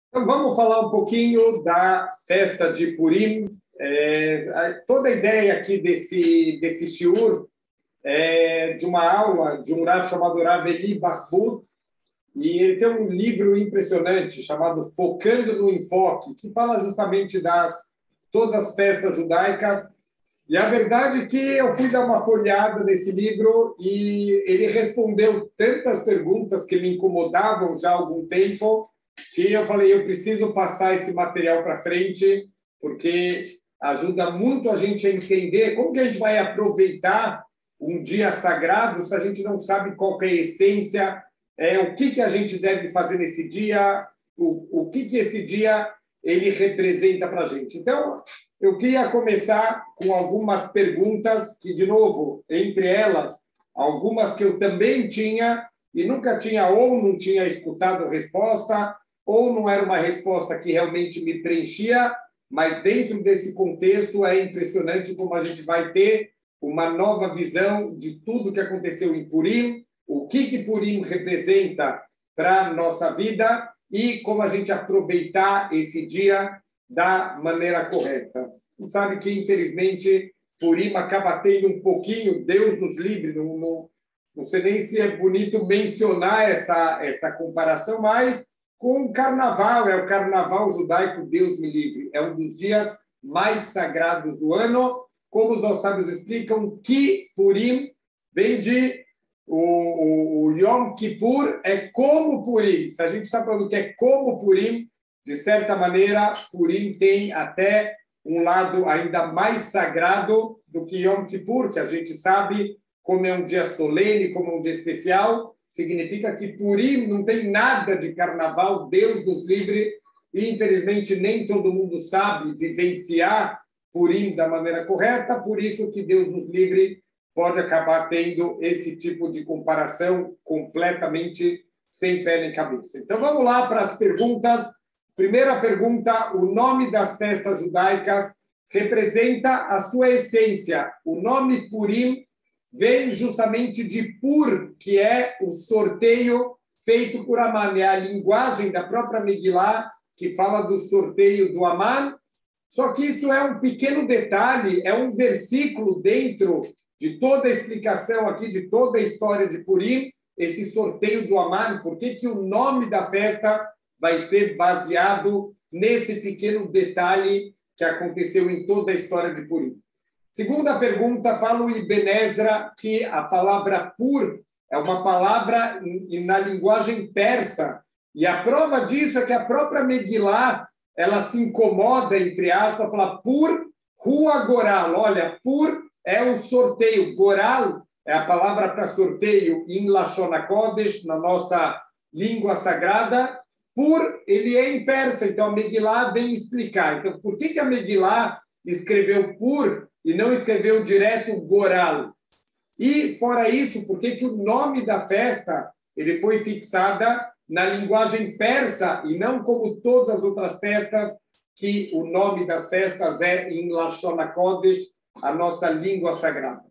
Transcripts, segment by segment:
Então, vamos falar um pouquinho da festa de Purim. Toda a ideia aqui desse shiur é de uma aula de um Rav chamado Rav Eli Barbut, e ele tem um livro impressionante chamado Focando no Enfoque, que fala justamente das todas as festas judaicas. E a verdade é que eu fui dar uma folhada nesse livro e ele respondeu tantas perguntas que me incomodavam já há algum tempo, que eu falei, eu preciso passar esse material para frente, porque ajuda muito a gente a entender como que a gente vai aproveitar um dia sagrado se a gente não sabe qual que é a essência, o que a gente deve fazer nesse dia, o que esse dia ele representa para a gente. Então, eu queria começar com algumas perguntas que, de novo, entre elas, algumas que eu também tinha e nunca tinha ou não tinha escutado a resposta, ou não era uma resposta que realmente me preenchia, mas dentro desse contexto é impressionante como a gente vai ter uma nova visão de tudo que aconteceu em Purim, o que Purim representa para a nossa vida e como a gente aproveitar esse dia da maneira correta. A gente sabe que, infelizmente, Purim acaba tendo um pouquinho, Deus nos livre, não sei nem se é bonito mencionar essa comparação, mas com o carnaval, é o carnaval judaico, Deus me livre. É um dos dias mais sagrados do ano. Como os nossos sábios explicam, que Purim vem de o Yom Kippur, é como Purim. Se a gente está falando que é como Purim, de certa maneira, Purim tem até um lado ainda mais sagrado do que Yom Kippur, que a gente sabe como é um dia solene, como é um dia especial. Significa que Purim não tem nada de carnaval, Deus nos livre, e infelizmente nem todo mundo sabe vivenciar Purim da maneira correta, por isso que Deus nos livre pode acabar tendo esse tipo de comparação completamente sem pé nem cabeça. Então vamos lá para as perguntas. Primeira pergunta, o nome das festas judaicas representa a sua essência. O nome Purim vem justamente de Pur, que é o sorteio feito por Aman. É a linguagem da própria Megilá que fala do sorteio do Aman. Só que isso é um pequeno detalhe, é um versículo dentro de toda a explicação aqui, de toda a história de Purim, esse sorteio do Aman. Por que o nome da festa vai ser baseado nesse pequeno detalhe que aconteceu em toda a história de Purim? Segunda pergunta, fala o Ibn Ezra que a palavra pur é uma palavra na linguagem persa. E a prova disso é que a própria Megilá, ela se incomoda, entre aspas, fala pur rua goral. Olha, pur é um sorteio. Goral é a palavra para sorteio em Lashon HaKodesh, na nossa língua sagrada. Pur, ele é em persa. Então, a Megilá vem explicar. Então, por que a Megilá escreveu pur e não escreveu direto Goral? E, fora isso, por que o nome da festa ele foi fixada na linguagem persa e não como todas as outras festas, que o nome das festas é em Lashon HaKodesh, a nossa língua sagrada.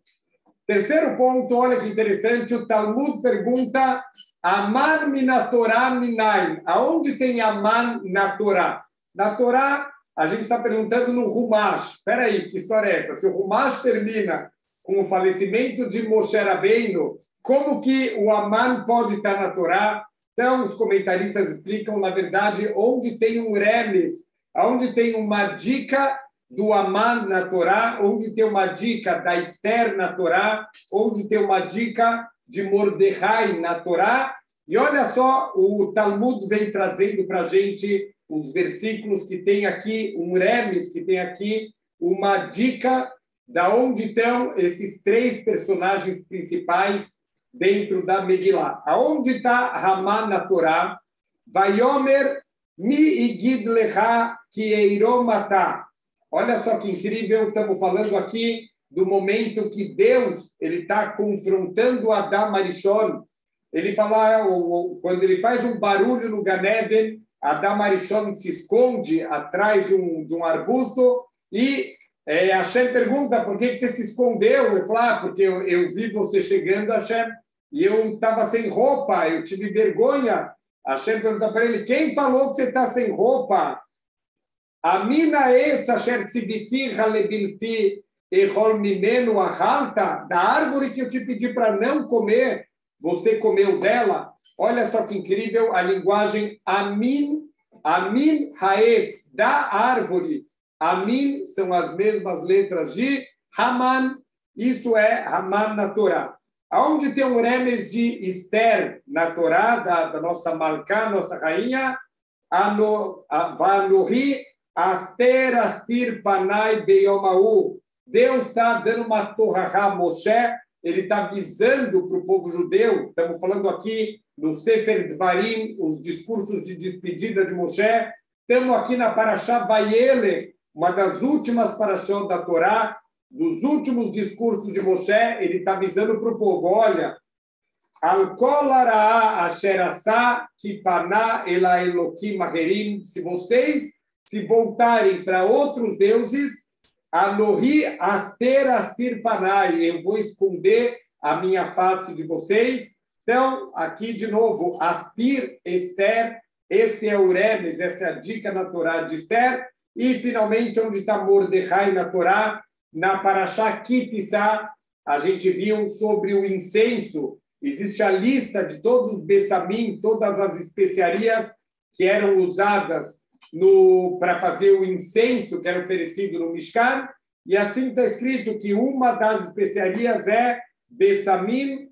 Terceiro ponto, olha que interessante, o Talmud pergunta Aman mina Torah minayin. Aonde tem Aman na Torá? Na Torá, a gente está perguntando no Humash. Espera aí, que história é essa? Se o Humash termina com o falecimento de Moshe Rabbeinu, como que o Aman pode estar na Torá? Então, os comentaristas explicam, na verdade, onde tem um remes, onde tem uma dica do Aman na Torá, onde tem uma dica da Esther na Torá, onde tem uma dica de Mordecai na Torá. E olha só, o Talmud vem trazendo para a gente os versículos que tem aqui, um remes, que tem aqui uma dica da onde estão esses três personagens principais dentro da Megilá. Aonde está Haman na Torá? Vayomer mi igid lecha ki eiro matá. Olha só que incrível, estamos falando aqui do momento que Deus ele está confrontando Adam Arishon. Ele fala, quando ele faz um barulho no Gan Eden, Adam Arishon se esconde atrás de um arbusto e Hashem pergunta, por que você se escondeu? Ele fala, porque eu vi você chegando, Hashem, e eu estava sem roupa, eu tive vergonha. Hashem pergunta para ele, quem falou que você está sem roupa? Amina etz asher tziviti halebilti echol mimenu ahalta, da árvore que eu te pedi para não comer, você comeu dela? Olha só que incrível a linguagem amin, amin haetz, da árvore. Amin são as mesmas letras de Haman, isso é Haman na Torá. Aonde tem um remes de Esther na Torá, da nossa Malká, nossa rainha, Vanohi Aster Astir Panai Beyomahu. Deus está dando uma torrahá a Moshe, ele está avisando para o povo judeu, estamos falando aqui no Sefer Dvarim, os discursos de despedida de Moshe, estamos aqui na Parashá Vayelech, uma das últimas parashot da Torá, dos últimos discursos de Moshe, ele está avisando para o povo, olha, Al-Kol Ara'a Asher Asa Kipana Ela Elokim Aherim, se vocês se voltarem para outros deuses, Anohi Aster Astir Panai, eu vou esconder a minha face de vocês. Então, aqui de novo, Astir, Esther, esse é o Remes, essa é a dica na Torá de Esther. E, finalmente, onde está Mordecai na Torá, na Parashá Kitissá, a gente viu sobre o incenso. Existe a lista de todos os bessamim, todas as especiarias que eram usadas para fazer o incenso que era oferecido no Mishkan, e assim está escrito que uma das especiarias é Bessamim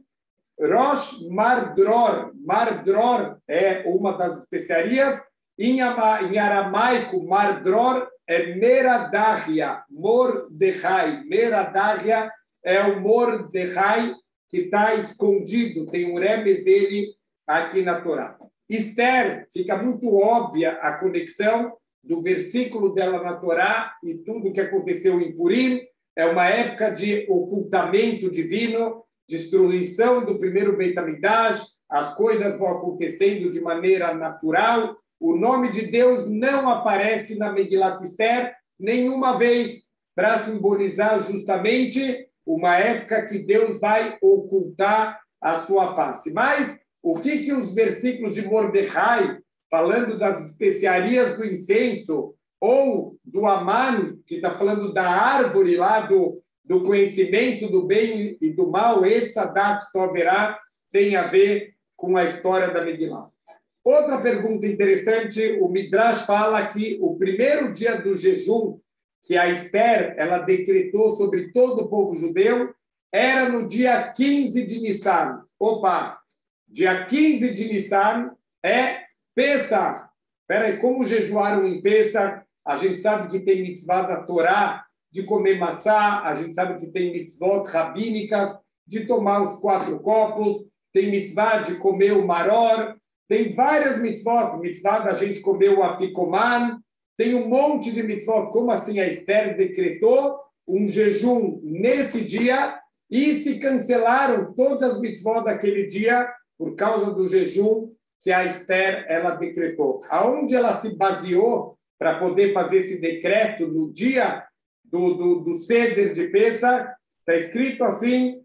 Rosh Mardror. Mardror é uma das especiarias. Em aramaico, Mardror é Meradahia, Mordecai. Meradahia é o Mordecai que está escondido, tem um remes dele aqui na Torá. Esther, fica muito óbvia a conexão do versículo dela na Torá e tudo que aconteceu em Purim. É uma época de ocultamento divino, destruição do primeiro Beit HaMikdash, as coisas vão acontecendo de maneira natural. O nome de Deus não aparece na Megilat Esther nenhuma vez para simbolizar justamente uma época que Deus vai ocultar a sua face. Mas o que os versículos de Mordecai, falando das especiarias do incenso, ou do Aman, que está falando da árvore lá do conhecimento do bem e do mal, Etz Hadat Toverá, tem a ver com a história da Megillah. Outra pergunta interessante, o Midrash fala que o primeiro dia do jejum que a Esther ela decretou sobre todo o povo judeu era no dia 15 de Nissan. Opa! Dia 15 de Nissan é Pesach. Espera aí, como jejuaram em Pesach? A gente sabe que tem mitzvah da Torá de comer matzá, a gente sabe que tem mitzvot rabínicas de tomar os 4 copos, tem mitzvah de comer o maror, tem várias mitzvot, mitzvah da gente comer o afikoman, tem um monte de mitzvot. Como assim a Esther decretou um jejum nesse dia e se cancelaram todas as mitzvot daquele dia por causa do jejum que a Esther ela decretou. Aonde ela se baseou para poder fazer esse decreto no dia do Seder de Pesach? Está escrito assim,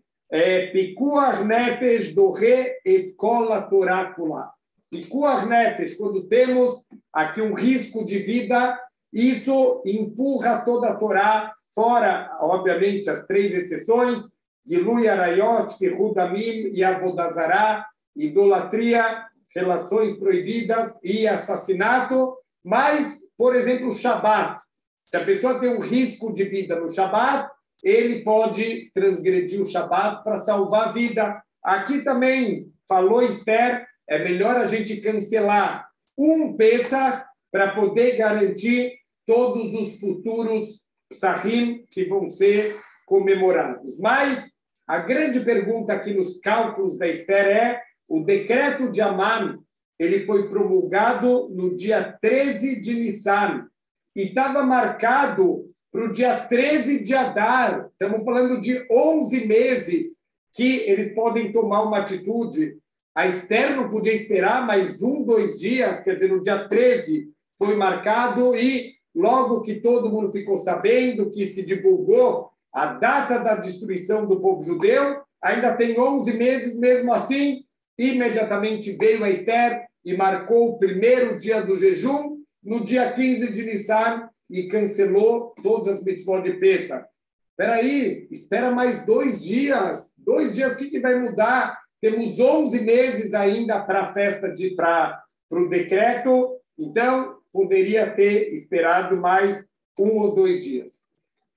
Pikuach Nefesh Dohe et Kol HaTorah Kula. Pikuach Nefesh, quando temos aqui um risco de vida, isso empurra toda a Torá fora, obviamente, as 3 exceções, Gilui Arayot, Ferudamim e Avodazará, idolatria, relações proibidas e assassinato. Mas, por exemplo, o Shabat. Se a pessoa tem um risco de vida no Shabat, ele pode transgredir o Shabat para salvar a vida. Aqui também, falou Esther, é melhor a gente cancelar um Pesach para poder garantir todos os futuros Psachim que vão ser comemorados. Mas a grande pergunta aqui nos cálculos da Esther é: o decreto de Aman, ele foi promulgado no dia 13 de Nissan e estava marcado para o dia 13 de Adar. Estamos falando de 11 meses que eles podem tomar uma atitude. A Esther não podia esperar mais 1, 2 dias, quer dizer, no dia 13 foi marcado e logo que todo mundo ficou sabendo, que se divulgou a data da destruição do povo judeu, ainda tem 11 meses, mesmo assim, imediatamente veio a Esther e marcou o primeiro dia do jejum no dia 15 de Nissan e cancelou todas as mitzvot de Pesach. Espera aí, espera mais 2 dias. 2 dias, o que vai mudar? Temos 11 meses ainda para a festa, para o decreto, então poderia ter esperado mais 1 ou 2 dias.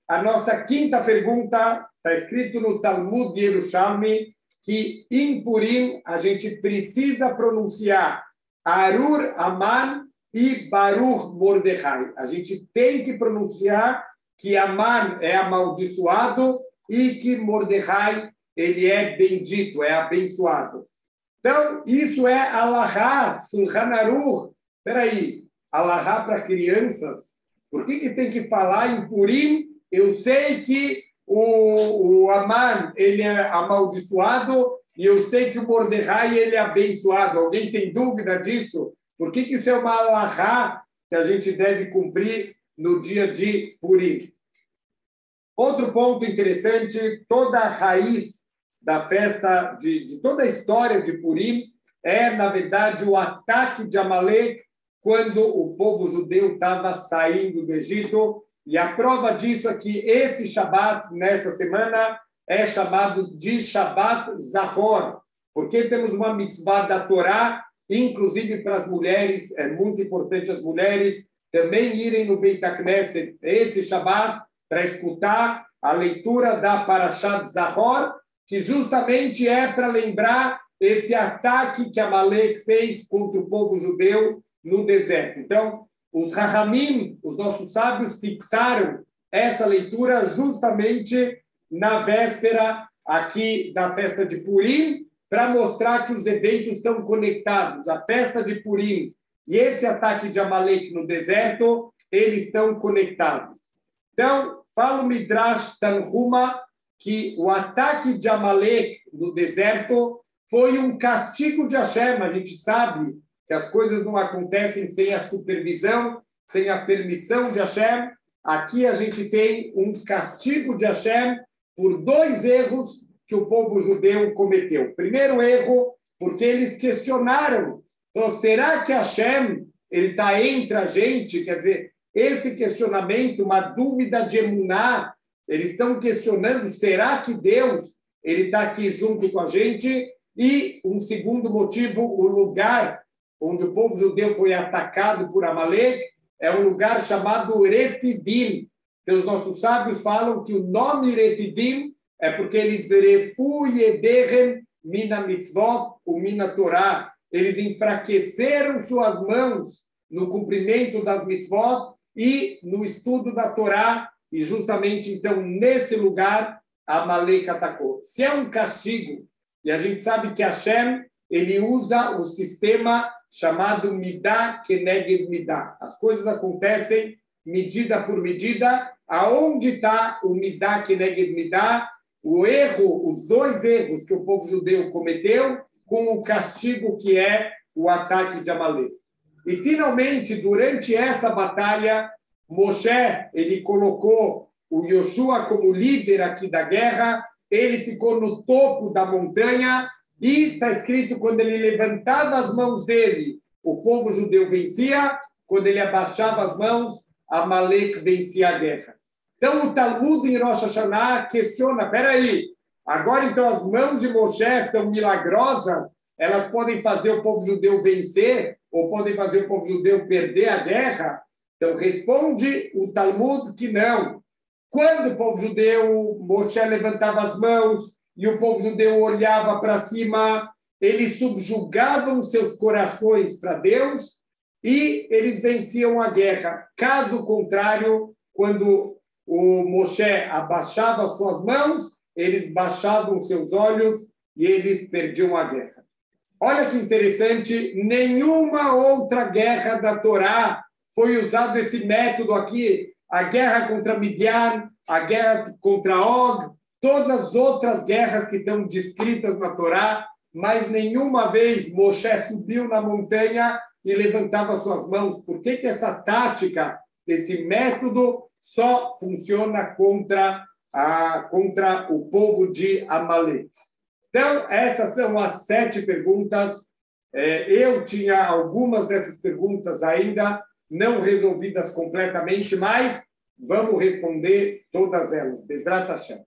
A nossa quinta pergunta está escrito no Talmud de Yerushalmi que em Purim a gente precisa pronunciar Arur Aman e Baruch Mordechai. A gente tem que pronunciar que Aman é amaldiçoado e que Mordechai ele é bendito, é abençoado. Então, isso é Alahá, Shulchan Aruch. Espera aí, Alahá para crianças? Por que tem que falar em Purim? Eu sei que o Aman ele é amaldiçoado e eu sei que o Mordechai ele é abençoado. Alguém tem dúvida disso? Por que isso é uma Alahá que a gente deve cumprir no dia de Purim? Outro ponto interessante, toda a raiz da festa, de toda a história de Purim, é, na verdade, o ataque de Amalek quando o povo judeu estava saindo do Egito. E a prova disso é que esse Shabat, nessa semana, é chamado de Shabat Zahor, porque temos uma mitzvah da Torá, inclusive para as mulheres, é muito importante as mulheres também irem no Beit HaKnesset esse Shabat para escutar a leitura da Parashat Zahor, que justamente é para lembrar esse ataque que Amalek fez contra o povo judeu no deserto. Então, os Rahamim, os nossos sábios, fixaram essa leitura justamente na véspera aqui da festa de Purim, para mostrar que os eventos estão conectados. A festa de Purim e esse ataque de Amalek no deserto, eles estão conectados. Então, fala o Midrash Tanhuma que o ataque de Amalek no deserto foi um castigo de Hashem. A gente sabe que as coisas não acontecem sem a supervisão, sem a permissão de Hashem. Aqui a gente tem um castigo de Hashem por 2 erros que o povo judeu cometeu. Primeiro erro, porque eles questionaram. Então, será que Hashem está entre a gente? Quer dizer, esse questionamento, uma dúvida de emuná, eles estão questionando, será que Deus está aqui junto com a gente? E um segundo motivo, o lugar onde o povo judeu foi atacado por Amalek é um lugar chamado Refidim. Então, os nossos sábios falam que o nome Refidim é porque eles refu yedechem mina mitzvot u mina Torah. Eles enfraqueceram suas mãos no cumprimento das mitzvot e no estudo da Torá. E justamente, então, nesse lugar, Amalek atacou. Se é um castigo, e a gente sabe que Hashem ele usa o sistema chamado Midah Keneged Midah. As coisas acontecem medida por medida. Aonde está o Midah Keneged Midah? O erro, os 2 erros que o povo judeu cometeu com o castigo que é o ataque de Amalek. E, finalmente, durante essa batalha, Moshe, ele colocou o Yoshua como líder aqui da guerra, ele ficou no topo da montanha e está escrito, quando ele levantava as mãos dele, o povo judeu vencia, quando ele abaixava as mãos, Amalek vencia a guerra. Então, o Talmud em Rosh Hashanah questiona, espera aí, agora então as mãos de Moshe são milagrosas, elas podem fazer o povo judeu vencer ou podem fazer o povo judeu perder a guerra? Então, responde o Talmud que não. Quando o povo judeu, Moshe levantava as mãos e o povo judeu olhava para cima, eles subjugavam seus corações para Deus e eles venciam a guerra. Caso contrário, quando o Moshe abaixava as suas mãos, eles baixavam seus olhos e eles perdiam a guerra. Olha que interessante, nenhuma outra guerra da Torá foi usado esse método aqui, a guerra contra Midian, a guerra contra Og, todas as outras guerras que estão descritas na Torá, mas nenhuma vez Moshe subiu na montanha e levantava suas mãos. Por que essa tática, esse método só funciona contra o povo de Amalek? Então, essas são as 7 perguntas Eu tinha algumas dessas perguntas ainda não resolvidas completamente, mas vamos responder todas elas. Bezrat Hashem.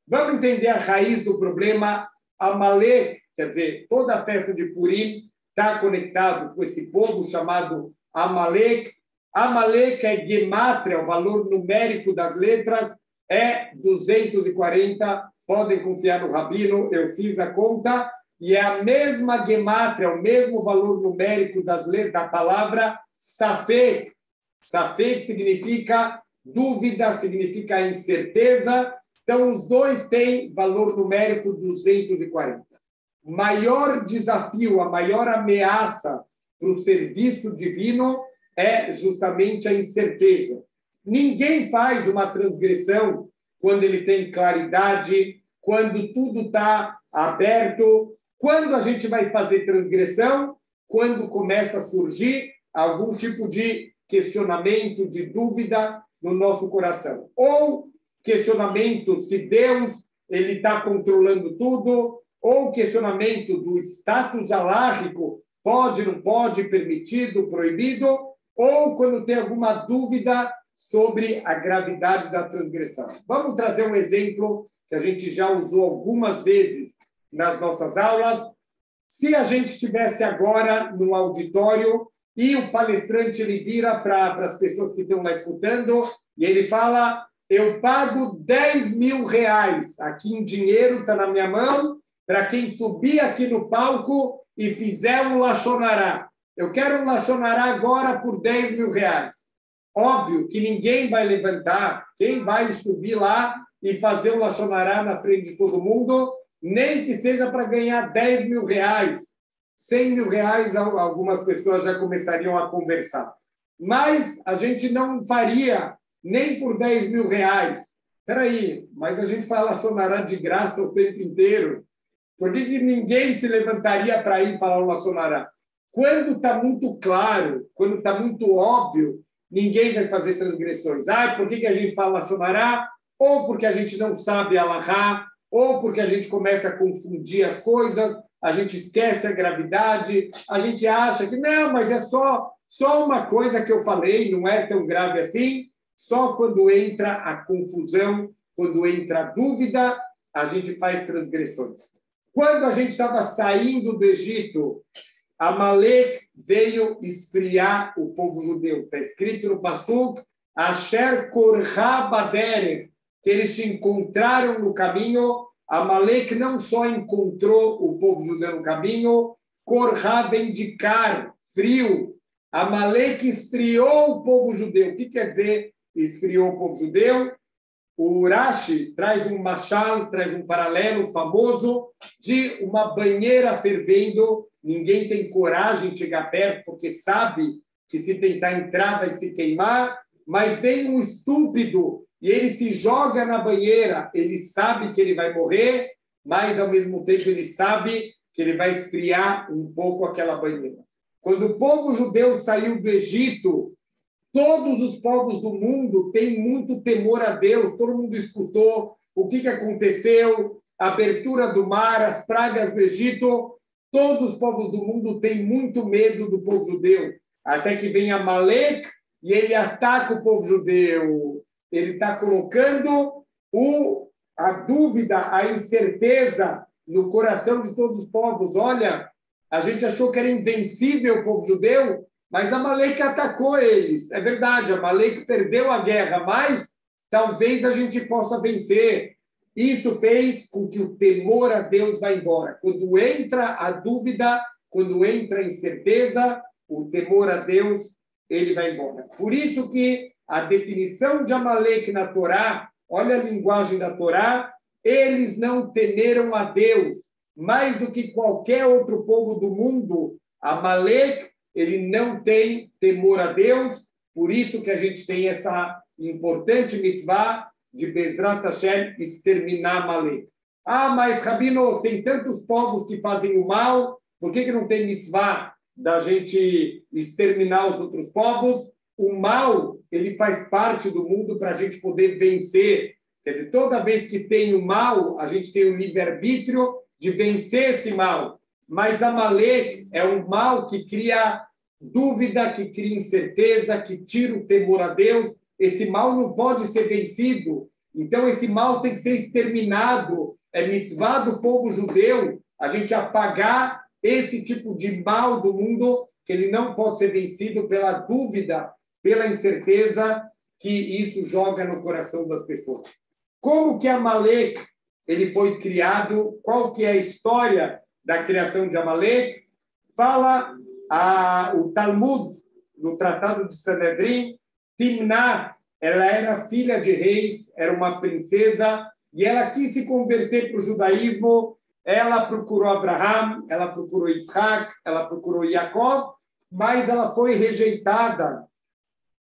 Vamos entender a raiz do problema. Amalek, quer dizer, toda a festa de Purim está conectado com esse povo chamado Amalek. Amalek é gemátria, o valor numérico das letras é 240. Podem confiar no Rabino, eu fiz a conta. E é a mesma gemátria, o mesmo valor numérico das letras da palavra Safek. Safek significa dúvida, significa incerteza. Então, os dois têm valor numérico 240. O maior desafio, a maior ameaça para o serviço divino é justamente a incerteza. Ninguém faz uma transgressão quando ele tem claridade, quando tudo está aberto. Quando a gente vai fazer transgressão? Quando começa a surgir algum tipo de questionamento, de dúvida no nosso coração. Ou questionamento se Deus ele está controlando tudo, ou questionamento do status alárrico, pode, não pode, permitido, proibido, ou quando tem alguma dúvida sobre a gravidade da transgressão. Vamos trazer um exemplo que a gente já usou algumas vezes nas nossas aulas. Se a gente estivesse agora no auditório e o palestrante ele vira para as pessoas que estão lá escutando e ele fala: eu pago 10 mil reais aqui em dinheiro, está na minha mão, para quem subir aqui no palco e fizer um lachonará. Eu quero um lachonará agora por 10 mil reais. Óbvio que ninguém vai levantar, quem vai subir lá e fazer um lachonará na frente de todo mundo, nem que seja para ganhar 10 mil reais, 100 mil reais, algumas pessoas já começariam a conversar. Mas a gente não faria nem por 10 mil reais. Espera aí, mas a gente fala lachonará de graça o tempo inteiro. Por que ninguém se levantaria para ir falar um lachonará? Quando está muito claro, quando está muito óbvio, ninguém vai fazer transgressões. Por que a gente fala lachonará? Ou porque a gente não sabe alahá, ou porque a gente começa a confundir as coisas, a gente esquece a gravidade, a gente acha que não, mas é só uma coisa que eu falei, não é tão grave assim. Só quando entra a confusão, quando entra a dúvida, a gente faz transgressões. Quando a gente estava saindo do Egito, Amalek veio esfriar o povo judeu. Está escrito no Pasuk, Asher korha baderech, que eles te encontraram no caminho. Amalek não só encontrou o povo judeu no caminho, korha vem de kar, frio. Amalek esfriou o povo judeu. O que quer dizer esfriou o povo judeu? O Urashi traz um machal, traz um paralelo famoso de uma banheira fervendo. Ninguém tem coragem de chegar perto porque sabe que se tentar entrar vai se queimar, mas vem um estúpido e ele se joga na banheira. Ele sabe que ele vai morrer, mas ao mesmo tempo ele sabe que ele vai esfriar um pouco aquela banheira. Quando o povo judeu saiu do Egito, todos os povos do mundo têm muito temor a Deus. Todo mundo escutou o que aconteceu, a abertura do mar, as pragas do Egito. Todos os povos do mundo têm muito medo do povo judeu. Até que vem Amalek e ele ataca o povo judeu. Ele está colocando a dúvida, a incerteza no coração de todos os povos. Olha, a gente achou que era invencível o povo judeu, mas Amalek atacou eles. É verdade, Amalek perdeu a guerra, mas talvez a gente possa vencer. Isso fez com que o temor a Deus vá embora. Quando entra a dúvida, quando entra a incerteza, o temor a Deus, ele vai embora. Por isso que a definição de Amalek na Torá, olha a linguagem da Torá, eles não temeram a Deus mais do que qualquer outro povo do mundo. Amalek, ele não tem temor a Deus, por isso que a gente tem essa importante mitzvah de Bezrat Hashem exterminar Amalek. Mas Rabino, tem tantos povos que fazem o mal, por que não tem mitzvah da gente exterminar os outros povos? O mal, ele faz parte do mundo para a gente poder vencer. Quer dizer, toda vez que tem o mal, a gente tem o livre-arbítrio de vencer esse mal. mas Amaleque é um mal que cria dúvida, que cria incerteza, que tira o temor a Deus. Esse mal não pode ser vencido. Então, esse mal tem que ser exterminado. É mitzvah do povo judeu a gente apagar esse tipo de mal do mundo, que ele não pode ser vencido pela dúvida, pela incerteza que isso joga no coração das pessoas. Como que Amaleque ele foi criado? Qual que é a história da criação de Amaleque? Fala o Talmud, no Tratado de Sanedrim, Timná, ela era filha de reis, era uma princesa, e ela quis se converter para o judaísmo. Ela procurou Abraham, ela procurou Isaac, ela procurou Jacob, mas ela foi rejeitada.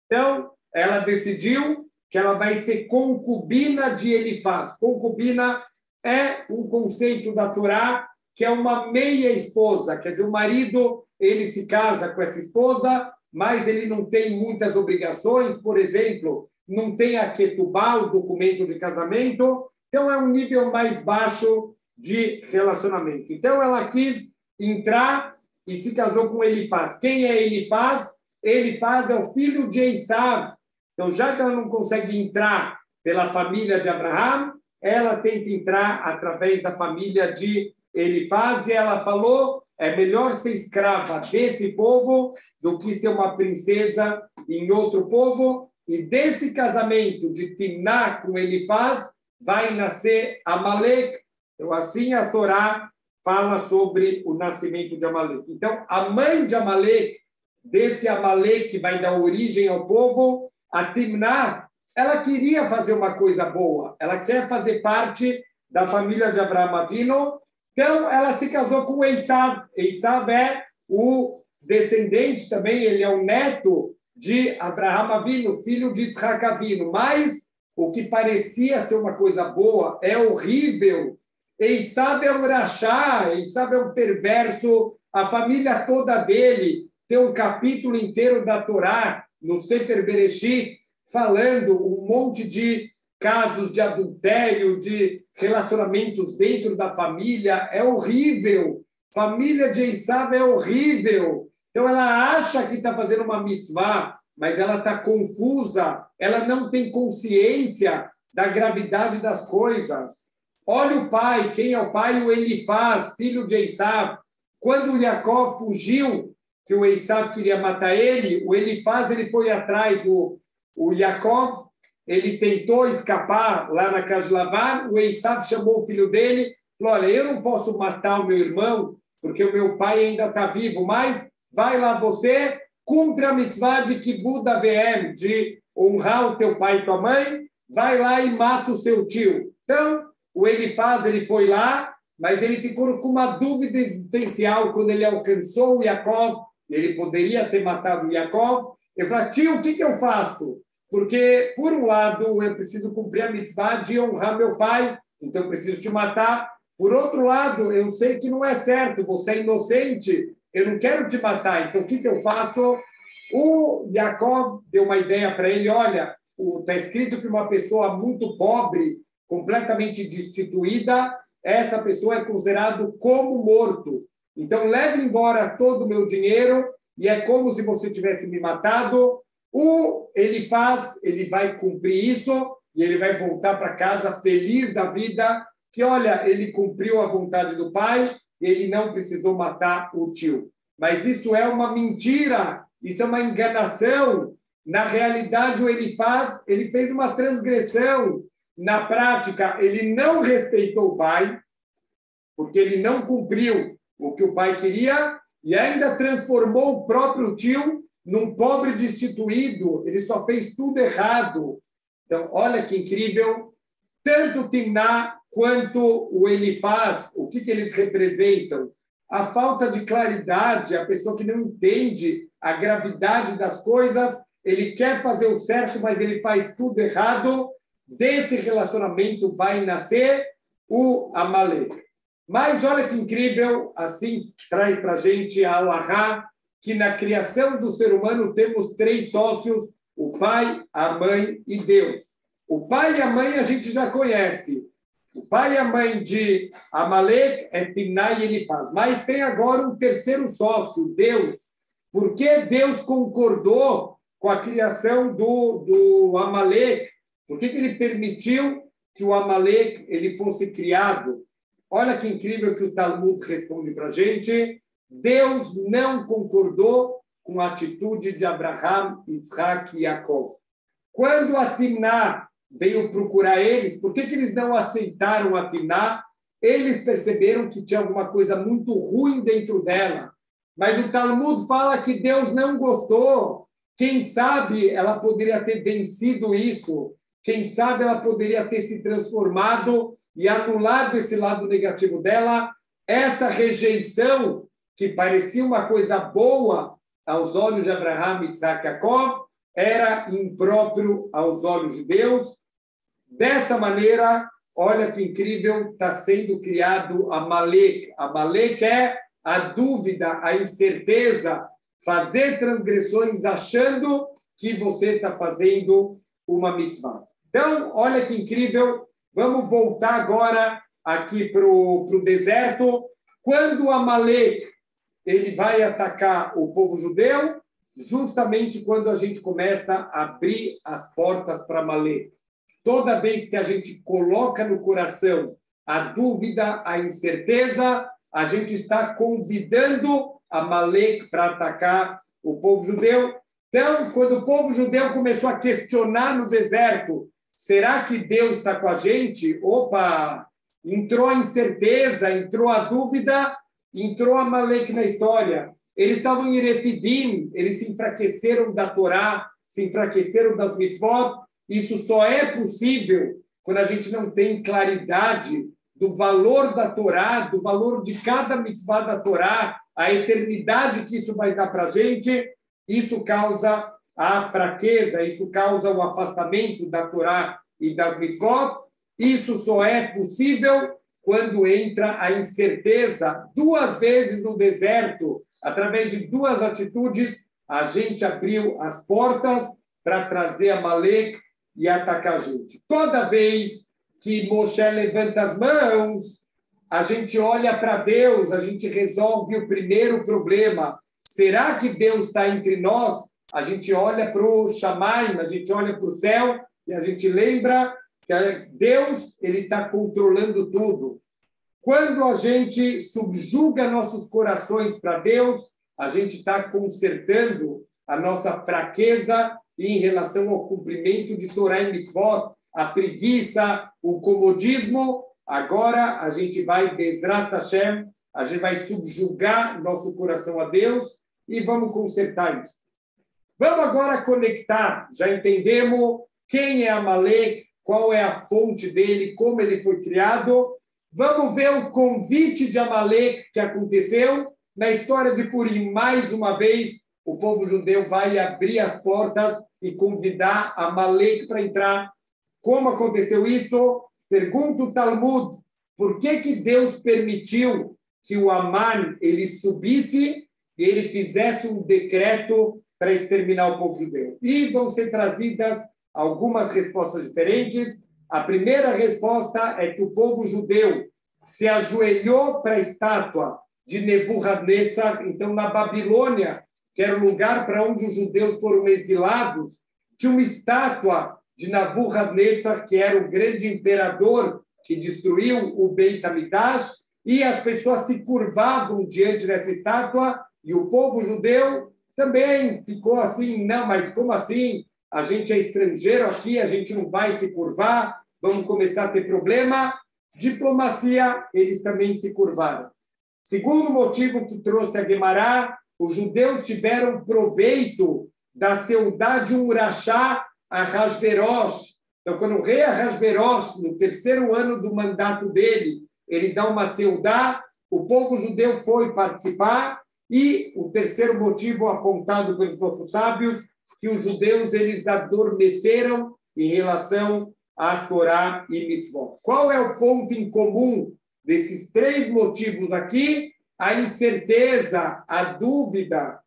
Então, ela decidiu que ela vai ser concubina de Elifaz. Concubina é um conceito da Torá, que é uma meia-esposa. Quer dizer, o marido, ele se casa com essa esposa, mas ele não tem muitas obrigações. Por exemplo, não tem a ketubá, o documento de casamento. Então, é um nível mais baixo de relacionamento. Então, ela quis entrar e se casou com Elifaz. Quem é Elifaz? Elifaz é o filho de Esav. Então, já que ela não consegue entrar pela família de Abraham, ela tenta entrar através da família de Elifaz, e ela falou, é melhor ser escrava desse povo do que ser uma princesa em outro povo. E desse casamento de Timná com Elifaz vai nascer Amaleque. Então, assim a Torá fala sobre o nascimento de Amaleque. Então, a mãe de Amaleque, desse Amaleque que vai dar origem ao povo, a Timná, ela queria fazer uma coisa boa, ela quer fazer parte da família de Abraão Avinu, então ela se casou com Esav. Esav é o descendente também, ele é o neto de Abraão Avinu, filho de Isaac Avinu, mas o que parecia ser uma coisa boa é horrível. Esav é um rachá, Esav é um perverso, a família toda dele tem um capítulo inteiro da Torá, no Sefer Bereshit, falando um monte de casos de adultério, de relacionamentos dentro da família. É horrível. Família de Esav é horrível. Então, ela acha que está fazendo uma mitzvah, mas ela está confusa, ela não tem consciência da gravidade das coisas. Olha o pai, quem é o pai? O Elifaz, filho de Esav. Quando o Jacó fugiu, que o Esav queria matar ele, o Elifaz ele foi atrás, o Jacó, ele tentou escapar lá na casa de Lavan, o Esav chamou o filho dele, falou, olha, eu não posso matar o meu irmão, porque o meu pai ainda está vivo, mas vai lá você, cumpre a mitzvah de Kibud Aveem, de honrar o teu pai e tua mãe, vai lá e mata o seu tio. Então, o Elifaz, ele foi lá, mas ele ficou com uma dúvida existencial quando ele alcançou o Jacó. Ele poderia ter matado o Jacó. Eu falei, tio, o que eu faço? Porque, por um lado, eu preciso cumprir a mitzvah de honrar meu pai, então eu preciso te matar. Por outro lado, eu sei que não é certo, você é inocente, eu não quero te matar, então o que eu faço? O Jacó deu uma ideia para ele, olha, está escrito que uma pessoa muito pobre, completamente destituída, essa pessoa é considerada como morto. Então, leve embora todo o meu dinheiro e é como se você tivesse me matado. Ele vai cumprir isso e ele vai voltar para casa feliz da vida, que, olha, ele cumpriu a vontade do pai, ele não precisou matar o tio. Mas isso é uma mentira, isso é uma enganação. Na realidade, o Elifaz, ele fez uma transgressão. Na prática, ele não respeitou o pai, porque ele não cumpriu o que o pai queria e ainda transformou o próprio tio num pobre destituído. Ele só fez tudo errado. Então, olha que incrível. Tanto o Timná quanto o Elifaz, o que eles representam? A falta de claridade, a pessoa que não entende a gravidade das coisas, ele quer fazer o certo, mas ele faz tudo errado. Desse relacionamento vai nascer o Amaleque. Mas olha que incrível, assim traz para a gente a Alahá, que na criação do ser humano temos 3 sócios, o pai, a mãe e Deus. O pai e a mãe a gente já conhece, O pai e a mãe de Amalek é Timná e Elifaz. Mas tem agora um terceiro sócio, Deus. Por que Deus concordou com a criação do Amalek? Por que ele permitiu que o Amalek ele fosse criado? Olha que incrível que o Talmud responde para a gente. Deus não concordou com a atitude de Abraham, Isaac e Jacob. Quando a Timná veio procurar eles, por que eles não aceitaram a Timná? Eles perceberam que tinha alguma coisa muito ruim dentro dela. Mas o Talmud fala que Deus não gostou. Quem sabe ela poderia ter vencido isso. Quem sabe ela poderia ter se transformado e anulado esse lado negativo dela. Essa rejeição, que parecia uma coisa boa aos olhos de Abraham, Isaac e Jacob, era impróprio aos olhos de Deus. Dessa maneira, olha que incrível, está sendo criado Amalek. Amalek é a dúvida, a incerteza, fazer transgressões achando que você está fazendo uma mitzvah. Então, olha que incrível. Vamos voltar agora aqui para o deserto. Quando Amalek ele vai atacar o povo judeu, justamente quando a gente começa a abrir as portas para Amalek. Toda vez que a gente coloca no coração a dúvida, a incerteza, a gente está convidando Amalek para atacar o povo judeu. Então, quando o povo judeu começou a questionar no deserto, será que Deus está com a gente? Opa! Entrou a incerteza, entrou a dúvida, entrou Amalek na história. Eles estavam em Refidim, eles se enfraqueceram da Torá, se enfraqueceram das mitzvot. Isso só é possível quando a gente não tem claridade do valor da Torá, do valor de cada mitzvah da Torá, a eternidade que isso vai dar para a gente. Isso causa a fraqueza, isso causa o afastamento da Torá e das mitzvot. Isso só é possível quando entra a incerteza. 2 vezes no deserto, através de 2 atitudes, a gente abriu as portas para trazer Amalek e atacar a gente. Toda vez que Moshe levanta as mãos, a gente olha para Deus, a gente resolve o primeiro problema. Será que Deus está entre nós? A gente olha para o Shamaim, a gente olha para o céu e a gente lembra que Deus ele está controlando tudo. Quando a gente subjuga nossos corações para Deus, a gente está consertando a nossa fraqueza em relação ao cumprimento de Torá e Mitzvot, a preguiça, o comodismo. Agora a gente vai, Bezrat Hashem, a gente vai subjugar nosso coração a Deus e vamos consertar isso. Vamos agora conectar. Já entendemos quem é Amalek, qual é a fonte dele, como ele foi criado. Vamos ver o convite de Amalek que aconteceu na história de Purim. Mais uma vez, o povo judeu vai abrir as portas e convidar Amalek para entrar. Como aconteceu isso? Pergunta o Talmud, por que Deus permitiu que o Amán ele subisse e ele fizesse um decreto para exterminar o povo judeu? E vão ser trazidas algumas respostas diferentes. A primeira resposta é que o povo judeu se ajoelhou para a estátua de Nebuchadnezzar. Então, na Babilônia, que era o lugar para onde os judeus foram exilados, tinha uma estátua de Nebuchadnezzar, que era o grande imperador que destruiu o Beit HaMikdash, e as pessoas se curvavam diante dessa estátua, e o povo judeu também ficou assim, não, mas como assim? A gente é estrangeiro aqui, a gente não vai se curvar, vamos começar a ter problema. Diplomacia, eles também se curvaram. Segundo motivo que trouxe a Guemará, os judeus tiveram proveito da seudá de um rachá, Ahasverosh. Então, quando o rei Ahasverosh, no 3º ano do mandato dele, ele dá uma seudá, o povo judeu foi participar. E o terceiro motivo apontado pelos nossos sábios, que os judeus eles adormeceram em relação à Torá e Mitzvot. Qual é o ponto em comum desses 3 motivos aqui? A incerteza, a dúvida,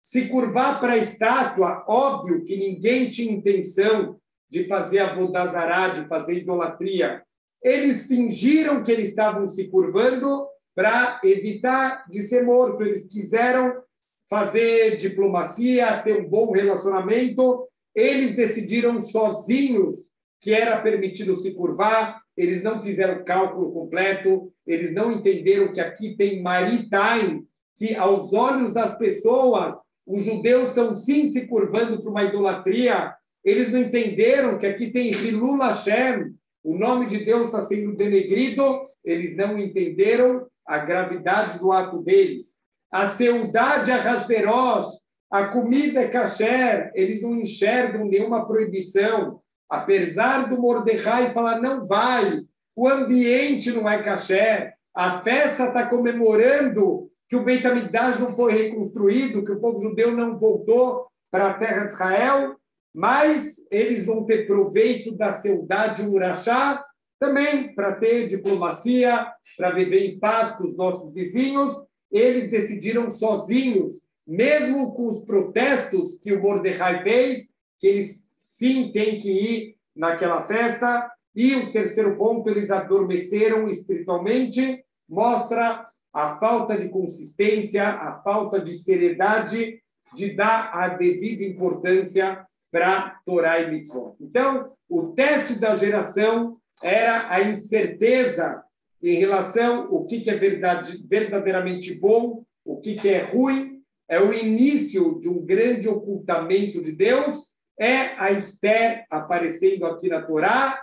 se curvar para a estátua. Óbvio que ninguém tinha intenção de fazer avodazará, de fazer idolatria. eles fingiram que eles estavam se curvando para evitar de ser morto. Eles quiseram fazer diplomacia, ter um bom relacionamento. Eles decidiram sozinhos que era permitido se curvar. Eles não fizeram o cálculo completo. Eles não entenderam que aqui tem maritime, que aos olhos das pessoas, os judeus estão sim se curvando para uma idolatria. Eles não entenderam que aqui tem Hilul Hashem, o nome de Deus está sendo denegrido. Eles não entenderam a gravidade do ato deles. A seudade a Hashverosh, a comida é kasher, eles não enxergam nenhuma proibição. Apesar do Mordecai falar, não vai, o ambiente não é kasher, a festa está comemorando que o Beit HaMikdash não foi reconstruído, que o povo judeu não voltou para a terra de Israel, mas eles vão ter proveito da seudade urachá, também para ter diplomacia, para viver em paz com os nossos vizinhos. Eles decidiram sozinhos, mesmo com os protestos que o Mordecai fez, que eles sim têm que ir naquela festa. E o terceiro ponto, eles adormeceram espiritualmente, mostra a falta de consistência, a falta de seriedade, de dar a devida importância para Torá e Mitzvot. Então, o teste da geração era a incerteza em relação ao que é verdadeiramente bom, o que é ruim. É o início de um grande ocultamento de Deus. É a Esther aparecendo aqui na Torá.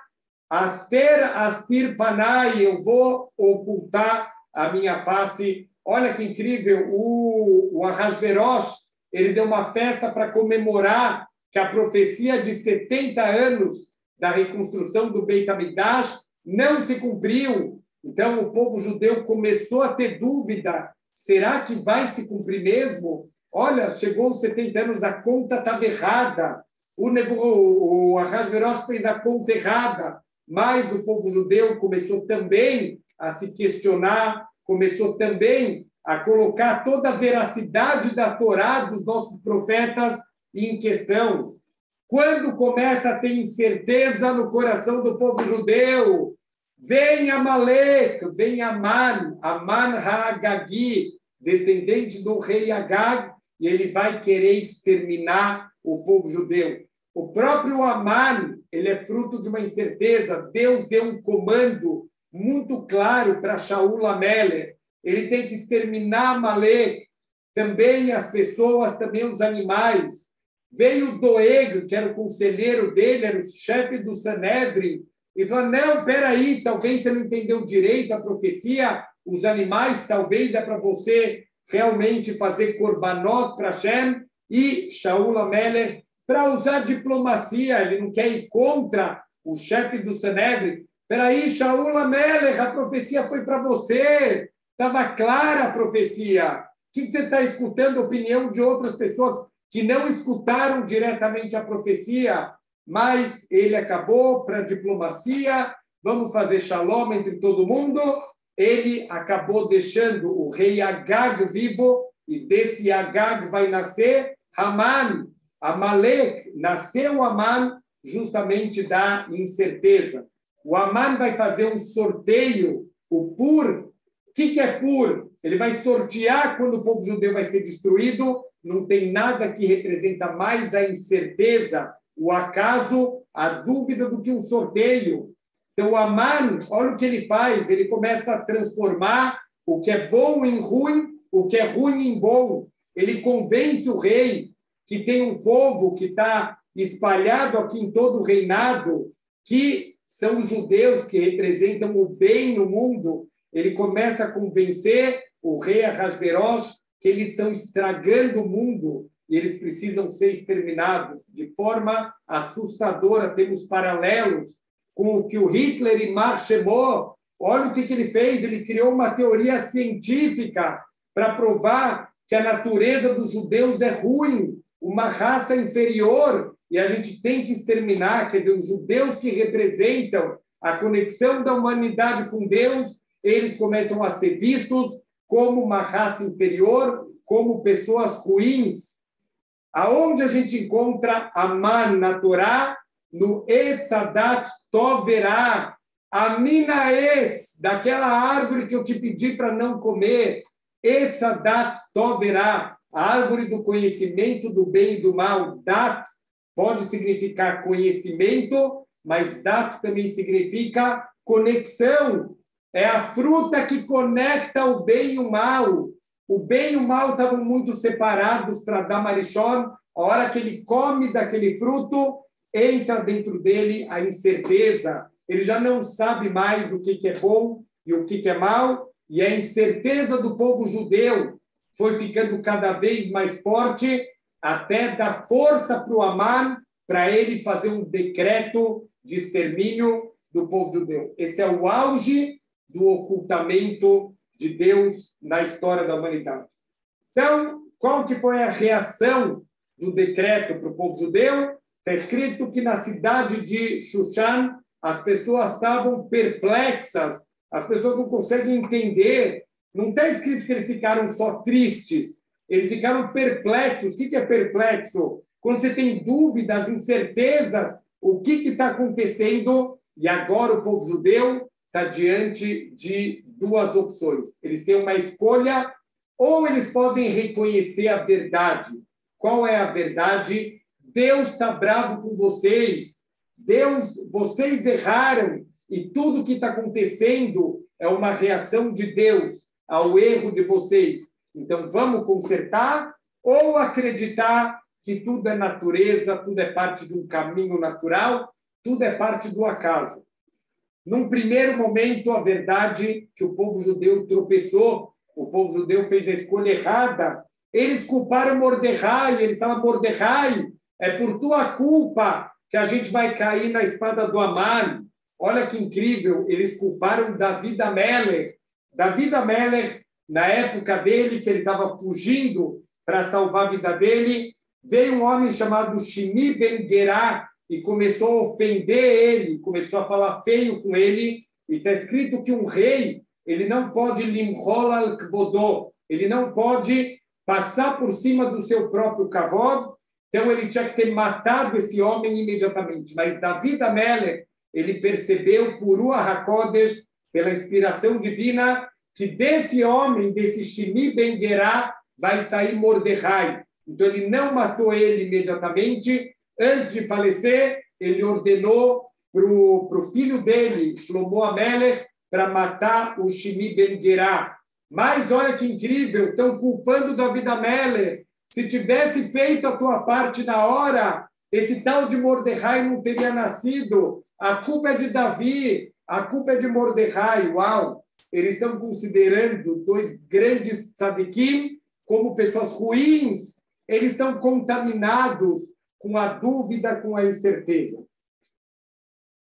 Astir Panai, eu vou ocultar a minha face. Olha que incrível, o Ahasverosh, ele deu uma festa para comemorar que a profecia de 70 anos da reconstrução do Beit HaMikdash não se cumpriu. Então, o povo judeu começou a ter dúvida, será que vai se cumprir mesmo? Olha, chegou os 70 anos, a conta estava errada. O Ahasverosh fez a conta errada, mas o povo judeu começou também a se questionar, começou também a colocar toda a veracidade da Torá, dos nossos profetas, em questão. Quando começa a ter incerteza no coração do povo judeu, vem Amalek, vem Aman Hagagi, descendente do rei Agag, e ele vai querer exterminar o povo judeu. O próprio Aman, ele é fruto de uma incerteza. Deus deu um comando muito claro para Shaul HaMelech. Ele tem que exterminar Amalek, também as pessoas, também os animais. Veio Doeg, que era o conselheiro dele, era o chefe do Sanedrin, e falou, não, peraí, talvez você não entendeu direito a profecia, os animais, talvez é para você realmente fazer korbanot para Hashem, e Shaul HaMelech, para usar diplomacia, ele não quer ir contra o chefe do Sanedrin. Peraí, Shaul HaMelech, a profecia foi para você, estava clara a profecia. O que você está escutando? A opinião de outras pessoas que não escutaram diretamente a profecia, mas ele acabou para a diplomacia, vamos fazer shalom entre todo mundo. Ele acabou deixando o rei Agag vivo, e desse Agag vai nascer Haman, Amalek, nasceu Haman justamente da incerteza. O Haman vai fazer um sorteio, o Pur. O que é Pur? Ele vai sortear quando o povo judeu vai ser destruído. Não tem nada que representa mais a incerteza, o acaso, a dúvida do que um sorteio. Então, o Haman, olha o que ele faz, ele começa a transformar o que é bom em ruim, o que é ruim em bom. Ele convence o rei que tem um povo que está espalhado aqui em todo o reinado, que são os judeus que representam o bem no mundo. Ele começa a convencer o rei Ahasverosh que eles estão estragando o mundo e eles precisam ser exterminados de forma assustadora. Temos paralelos com o que o Hitler e Marx chamou. Olha o que ele fez, ele criou uma teoria científica para provar que a natureza dos judeus é ruim, uma raça inferior, e a gente tem que exterminar. Quer dizer, os judeus que representam a conexão da humanidade com Deus, eles começam a ser vistos como uma raça inferior, como pessoas ruins. Aonde a gente encontra Aman na Torá? No Etzadat Toverá, Amina etz, daquela árvore que eu te pedi para não comer, etz adat toverá, a árvore do conhecimento do bem e do mal. Dat pode significar conhecimento, mas dat também significa conexão. É a fruta que conecta o bem e o mal. O bem e o mal estavam muito separados para Adam Arishon. A hora que ele come daquele fruto, entra dentro dele a incerteza. Ele já não sabe mais o que é bom e o que é mal. E a incerteza do povo judeu foi ficando cada vez mais forte, até dar força para o Amán, para ele fazer um decreto de extermínio do povo judeu. Esse é o auge do ocultamento de Deus na história da humanidade. Então, qual que foi a reação do decreto para o povo judeu? Está escrito que na cidade de Shushan as pessoas estavam perplexas, as pessoas não conseguem entender. Não está escrito que eles ficaram só tristes, eles ficaram perplexos. O que é perplexo? Quando você tem dúvidas, incertezas, o que está acontecendo? E agora o povo judeu está diante de duas opções. Eles têm uma escolha, ou eles podem reconhecer a verdade. Qual é a verdade? Deus está bravo com vocês. Vocês erraram, e tudo que está acontecendo é uma reação de Deus ao erro de vocês. Então, vamos consertar ou acreditar que tudo é natureza, tudo é parte de um caminho natural, tudo é parte do acaso. Num primeiro momento, a verdade que o povo judeu tropeçou, o povo judeu fez a escolha errada. Eles culparam Mordecai, eles falaram, Mordecai, é por tua culpa que a gente vai cair na espada do Amán. Olha que incrível, eles culparam David Amelech. David Amelech, na época dele, que ele estava fugindo para salvar a vida dele, veio um homem chamado Shimi Ben Gerá e começou a ofender ele, começou a falar feio com ele. E está escrito que um rei, ele não pode limchol al kvodó, ele não pode passar por cima do seu próprio kavod. Então ele tinha que ter matado esse homem imediatamente. Mas David Amelech, ele percebeu por Ruach HaKodesh, pela inspiração divina, que desse homem, desse Shimi Ben Gerá, vai sair Mordecai. Então ele não matou ele imediatamente. Antes de falecer, ele ordenou para o filho dele, Shlomo Amelech, para matar o Shimi Ben Gerá. Mas olha que incrível, estão culpando David Amelech. Se tivesse feito a tua parte na hora, esse tal de Mordecai não teria nascido. A culpa é de Davi, a culpa é de Mordecai. Uau! Eles estão considerando dois grandes tzadikim como pessoas ruins. Eles estão contaminados com a dúvida, com a incerteza.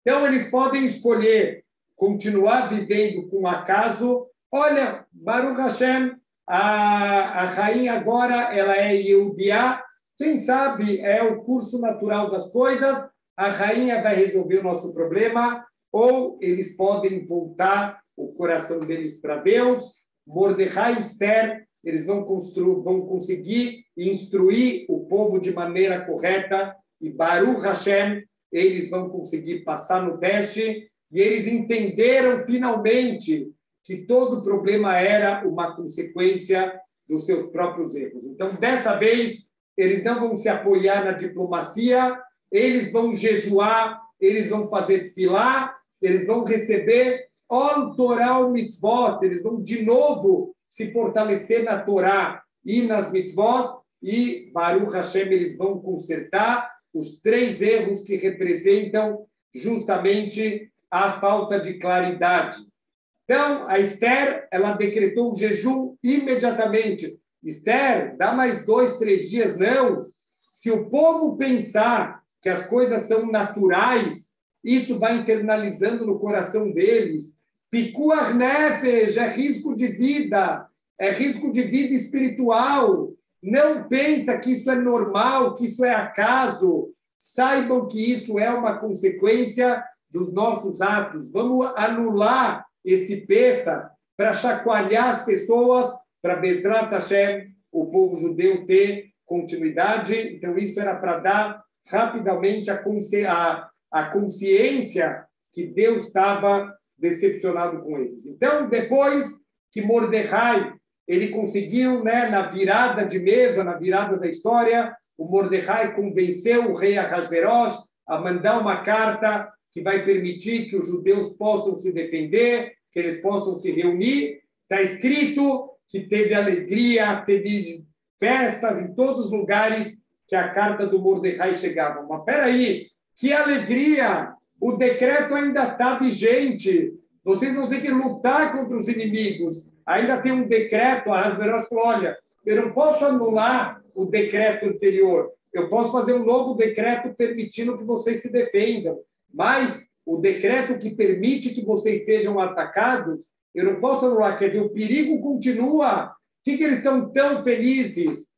Então, eles podem escolher continuar vivendo com acaso. Olha, Baruch Hashem, a rainha agora ela é Yehudiá. Quem sabe é o curso natural das coisas. A rainha vai resolver o nosso problema. Ou eles podem voltar o coração deles para Deus. Mordecai e Esther, eles vão conseguir instruir o povo de maneira correta. E Baruch Hashem, eles vão conseguir passar no teste. E eles entenderam finalmente que todo problema era uma consequência dos seus próprios erros. Então, dessa vez, eles não vão se apoiar na diplomacia, eles vão jejuar, eles vão fazer filá, eles vão receber Ol Torah o Mitzvot, eles vão de novo se fortalecer na Torá e nas Mitzvot, e Baruch Hashem, eles vão consertar os 3 erros que representam justamente a falta de claridade. Então, a Esther, ela decretou um jejum imediatamente. Esther, dá mais 2, 3 dias. Não. Se o povo pensar que as coisas são naturais, isso vai internalizando no coração deles. Pikuach nefesh, é risco de vida espiritual. Não pensa que isso é normal, que isso é acaso. Saibam que isso é uma consequência dos nossos atos. Vamos anular esse Pessach para chacoalhar as pessoas, para Bezrat Hashem, o povo judeu ter continuidade. Então, isso era para dar rapidamente a consciência que Deus estava decepcionado com eles. Então, depois que Mordecai ele conseguiu, né, na virada de mesa, na virada da história, o Mordecai convenceu o rei Ahasverosh a mandar uma carta que vai permitir que os judeus possam se defender, que eles possam se reunir. Está escrito que teve alegria, teve festas em todos os lugares que a carta do Mordecai chegava. Mas espera aí, que alegria! O decreto ainda está vigente. Vocês vão ter que lutar contra os inimigos. Ainda tem um decreto. A Ahasverosh falou, olha, eu não posso anular o decreto anterior. Eu posso fazer um novo decreto permitindo que vocês se defendam. Mas o decreto que permite que vocês sejam atacados, eu não posso anular. Quer dizer, o perigo continua. Por que eles estão tão felizes?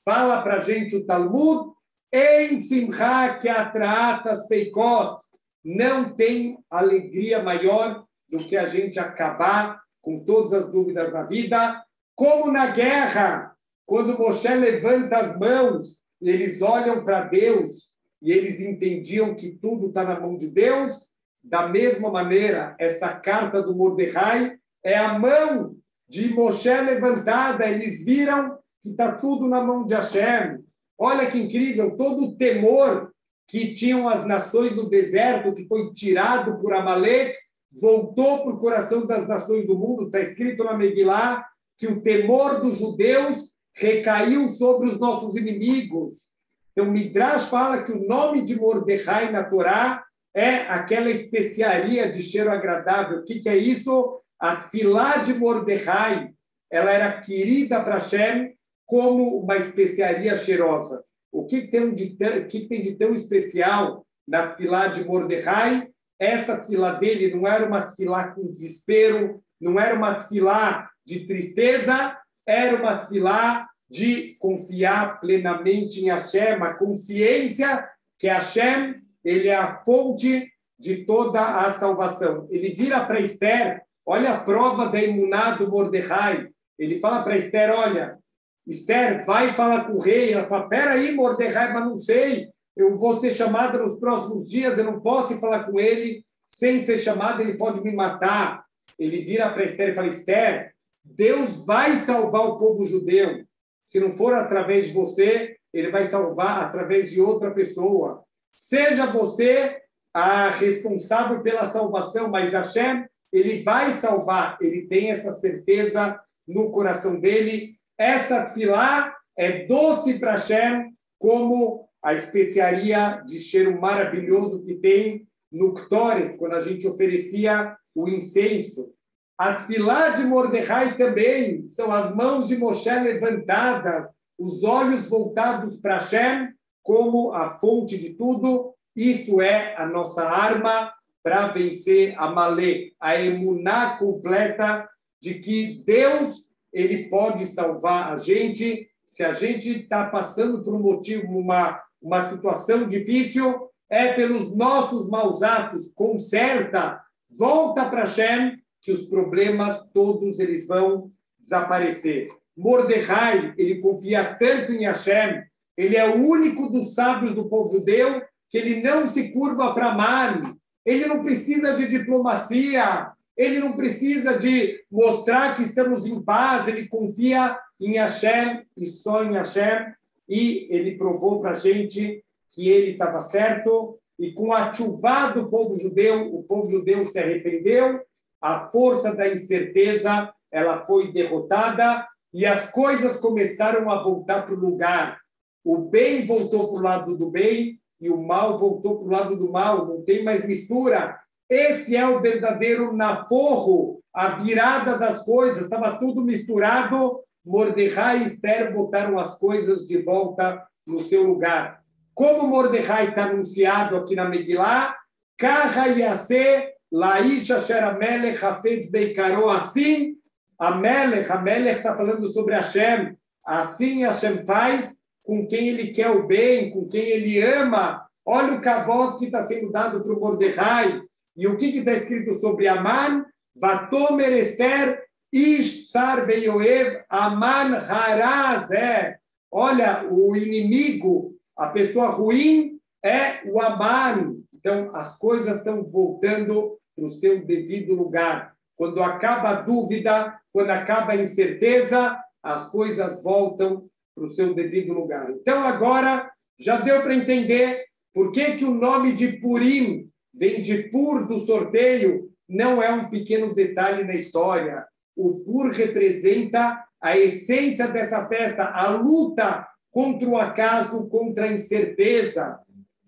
Fala para a gente o Talmud, em Simcha que atraatas feikot. Não tem alegria maior do que a gente acabar com todas as dúvidas na vida, como na guerra, quando Moshe levanta as mãos e eles olham para Deus e eles entendiam que tudo está na mão de Deus. Da mesma maneira, essa carta do Mordecai é a mão de Moshe levantada. Eles viram que está tudo na mão de Hashem. Olha que incrível, todo o temor que tinham as nações do deserto, que foi tirado por Amalek, voltou para o coração das nações do mundo. Está escrito na Megilá que o temor dos judeus recaiu sobre os nossos inimigos. Então, Midrash fala que o nome de Mordecai na Torá é aquela especiaria de cheiro agradável. O que é isso? A Tfilá de Mordecai, ela era querida para Hashem como uma especiaria cheirosa. O que tem de tão especial na Tfilá de Mordecai? Essa Tfilá dele não era uma Tfilá com desespero, não era uma Tfilá de tristeza, era uma Tfilá de confiar plenamente em Hashem, a consciência que Hashem ele é a fonte de toda a salvação. Ele vira para Esther, olha a prova da emuná do Mordecai. Ele fala para Esther, olha, Esther, vai falar com o rei. Ela fala, peraí, Mordecai, mas não sei, eu vou ser chamada nos próximos dias, eu não posso ir falar com ele, sem ser chamada, ele pode me matar. Ele vira para Esther e fala, Esther, Deus vai salvar o povo judeu. Se não for através de você, ele vai salvar através de outra pessoa. Seja você a responsável pela salvação, mas Hashem, ele vai salvar. Ele tem essa certeza no coração dele. Essa tefilá é doce para Hashem, como a especiaria de cheiro maravilhoso que tem no Ktoret, quando a gente oferecia o incenso. A tefilá de Mordecai também são as mãos de Moshe levantadas, os olhos voltados para Hashem, como a fonte de tudo. Isso é a nossa arma para vencer Amalek, a emuná completa de que Deus ele pode salvar a gente. Se a gente está passando por um motivo, uma situação difícil, é pelos nossos maus atos. Conserta, volta para Hashem, que os problemas todos eles vão desaparecer. Mordecai, ele confia tanto em Hashem, ele é o único dos sábios do povo judeu que ele não se curva para mal, ele não precisa de diplomacia, ele não precisa de mostrar que estamos em paz, ele confia em Hashem e só em Hashem, e ele provou para a gente que ele estava certo, e com a tchuvá do povo judeu, o povo judeu se arrependeu, a força da incerteza ela foi derrotada e as coisas começaram a voltar para o lugar. O bem voltou para o lado do bem e o mal voltou para o lado do mal. Não tem mais mistura. Esse é o verdadeiro naforro, a virada das coisas. Estava tudo misturado. Mordecai e Esther botaram as coisas de volta no seu lugar. Como Mordecai está anunciado aqui na Megilá, Kaha Yaseh Laish Asher Amelech Hafetz Beikaro, assim, Amelech está falando sobre Hashem, assim Hashem faz com quem ele quer o bem, com quem ele ama. Olha o kavod que está sendo dado para o Mordecai. E o que está escrito sobre Aman? Vatomer Esther Ish Tsar Veyoev Aman Harazé. Olha, o inimigo, a pessoa ruim é o Aman. Então, as coisas estão voltando para o seu devido lugar. Quando acaba a dúvida, quando acaba a incerteza, as coisas voltam para o seu devido lugar. Então, agora, já deu para entender por que o nome de Purim vem de Pur, do sorteio, não é um pequeno detalhe na história. O Pur representa a essência dessa festa, a luta contra o acaso, contra a incerteza.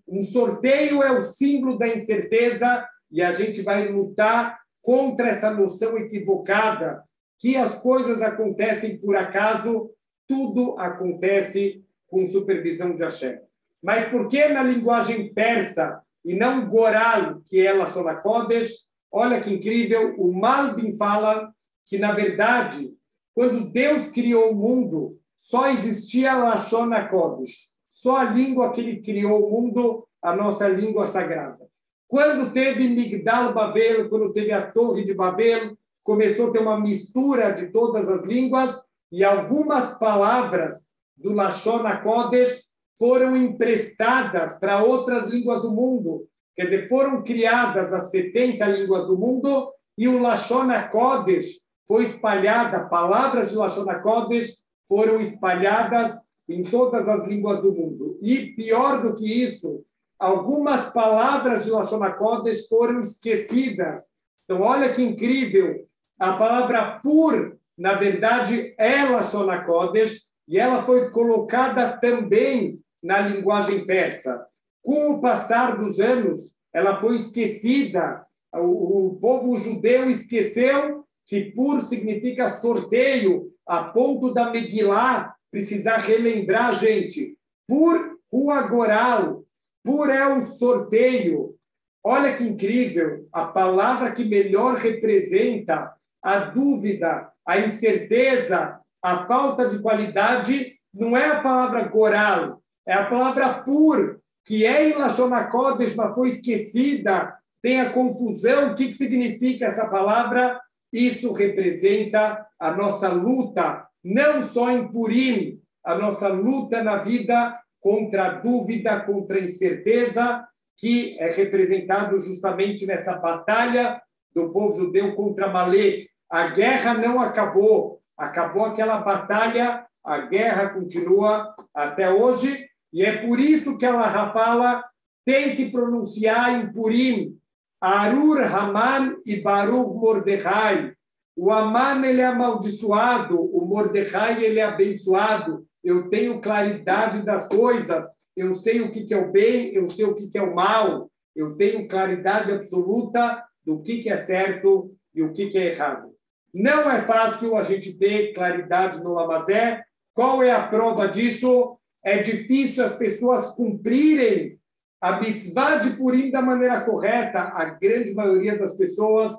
Um sorteio é o símbolo da incerteza e a gente vai lutar contra essa noção equivocada que as coisas acontecem por acaso, tudo acontece com supervisão de Hashem. Mas por que na linguagem persa e não Goral, que é Lashon HaKodesh? Olha que incrível, o Malbim fala que, na verdade, quando Deus criou o mundo, só existia Lashon HaKodesh, só a língua que ele criou o mundo, a nossa língua sagrada. Quando teve Migdal Bavel, quando teve a Torre de Babel, começou a ter uma mistura de todas as línguas e algumas palavras do Lashon HaKodesh foram emprestadas para outras línguas do mundo. Quer dizer, foram criadas as 70 línguas do mundo e o Lashon HaKodesh foi espalhada, palavras de Lashon HaKodesh foram espalhadas em todas as línguas do mundo. E pior do que isso, algumas palavras de Lashon HaKodesh foram esquecidas. Então, olha que incrível, a palavra Pur, na verdade, é Lashon HaKodesh e ela foi colocada também na linguagem persa. Com o passar dos anos, ela foi esquecida. O povo judeu esqueceu que Pur significa sorteio, a ponto da Megilá precisar relembrar a gente. Pur Rua Goral, Pur é o sorteio. Olha que incrível, a palavra que melhor representa a dúvida, a incerteza, a falta de qualidade, não é a palavra Goral, é a palavra Pur, que é em Lashon HaKodesh, mas foi esquecida, tem a confusão. O que significa essa palavra? Isso representa a nossa luta, não só em Purim, a nossa luta na vida contra a dúvida, contra a incerteza, que é representado justamente nessa batalha do povo judeu contra Amalek. A guerra não acabou, acabou aquela batalha, a guerra continua até hoje, e é por isso que ela fala, tem que pronunciar em Purim, Arur Haman e Baruch Mordecai. O Haman, ele é amaldiçoado, o Mordecai, ele é abençoado. Eu tenho claridade das coisas, eu sei o que é o bem, eu sei o que é o mal, eu tenho claridade absoluta do que é certo e o que é errado. Não é fácil a gente ter claridade no Lamazé. Qual é a prova disso? É difícil as pessoas cumprirem a mitzvah de Purim da maneira correta. A grande maioria das pessoas,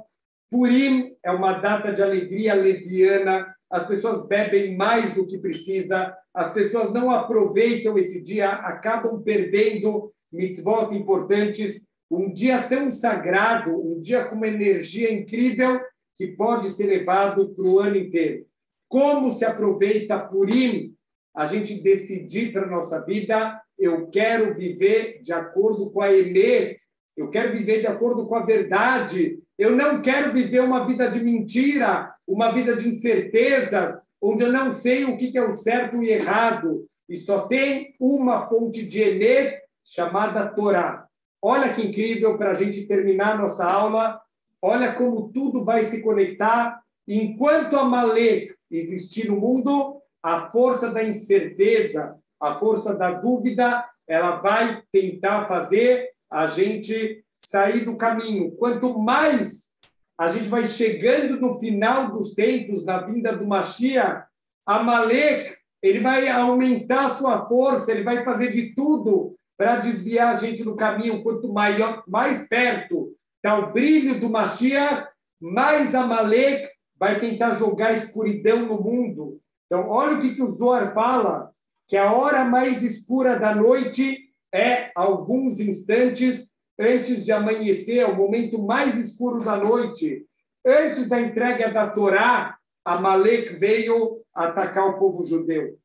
Purim é uma data de alegria leviana, as pessoas bebem mais do que precisa, as pessoas não aproveitam esse dia, acabam perdendo mitzvot importantes. Um dia tão sagrado, um dia com uma energia incrível que pode ser levado para o ano inteiro. Como se aproveita Purim? A gente decidir para a nossa vida, eu quero viver de acordo com a Emet, eu quero viver de acordo com a verdade, eu não quero viver uma vida de mentira, uma vida de incertezas, onde eu não sei o que é o certo e errado, e só tem uma fonte de Emet chamada Torá. Olha que incrível para a gente terminar nossa aula, olha como tudo vai se conectar. Enquanto Amalek existir no mundo, a força da incerteza, a força da dúvida, ela vai tentar fazer a gente sair do caminho. Quanto mais a gente vai chegando no final dos tempos, na vinda do Mashiach, Amalek, ele vai aumentar a sua força, ele vai fazer de tudo para desviar a gente do caminho. Quanto mais perto está o brilho do Mashiach, mais Amalek vai tentar jogar escuridão no mundo. Então, olha o que o Zohar fala, que a hora mais escura da noite é alguns instantes antes de amanhecer, é o momento mais escuro da noite. Antes da entrega da Torá, Amalek veio atacar o povo judeu.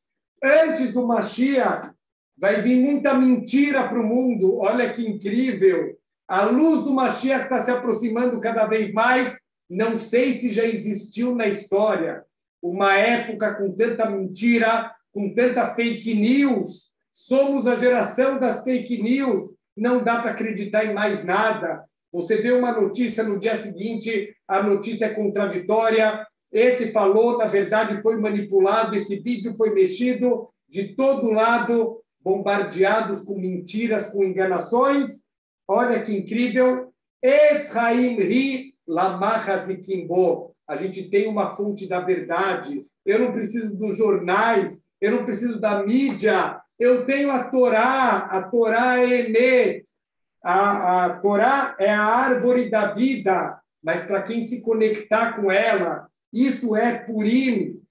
Antes do Mashiach, vai vir muita mentira para o mundo. Olha que incrível. A luz do Mashiach está se aproximando cada vez mais. Não sei se já existiu na história uma época com tanta mentira, com tanta fake news. Somos a geração das fake news. Não dá para acreditar em mais nada. Você vê uma notícia, no dia seguinte, a notícia é contraditória. Esse falou, na verdade, foi manipulado, esse vídeo foi mexido de todo lado, bombardeados com mentiras, com enganações. Olha que incrível. Etz Haim Ri Lamachazikimbo. A gente tem uma fonte da verdade. Eu não preciso dos jornais, eu não preciso da mídia. Eu tenho a Torá é Emet. A Torá é a árvore da vida, mas para quem se conectar com ela, isso é Purim.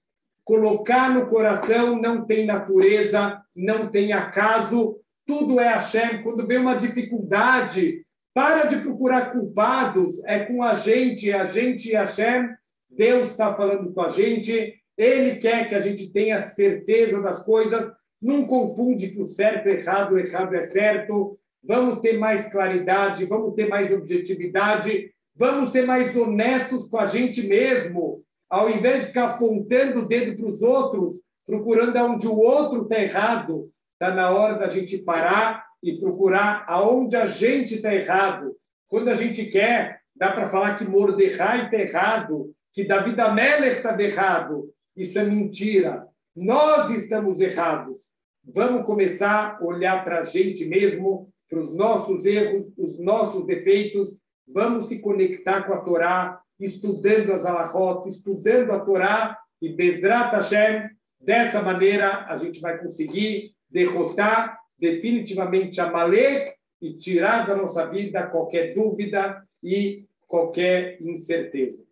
Colocar no coração, não tem natureza, não tem acaso, tudo é Hashem. Quando vem uma dificuldade, para de procurar culpados, é com a gente e Hashem. Deus está falando com a gente, Ele quer que a gente tenha certeza das coisas, não confunde que o certo é errado, o errado é certo. Vamos ter mais claridade, vamos ter mais objetividade, vamos ser mais honestos com a gente mesmo, ao invés de ficar apontando o dedo para os outros, procurando onde o outro está errado. Está na hora da gente parar e procurar aonde a gente está errado. Quando a gente quer, dá para falar que Mordecai está errado, que David Amelech estava errado. Isso é mentira. Nós estamos errados. Vamos começar a olhar para a gente mesmo, para os nossos erros, os nossos defeitos. Vamos se conectar com a Torá, estudando as alahot, estudando a Torá, e Bezrat Hashem, dessa maneira a gente vai conseguir derrotar definitivamente Amalek e tirar da nossa vida qualquer dúvida e qualquer incerteza.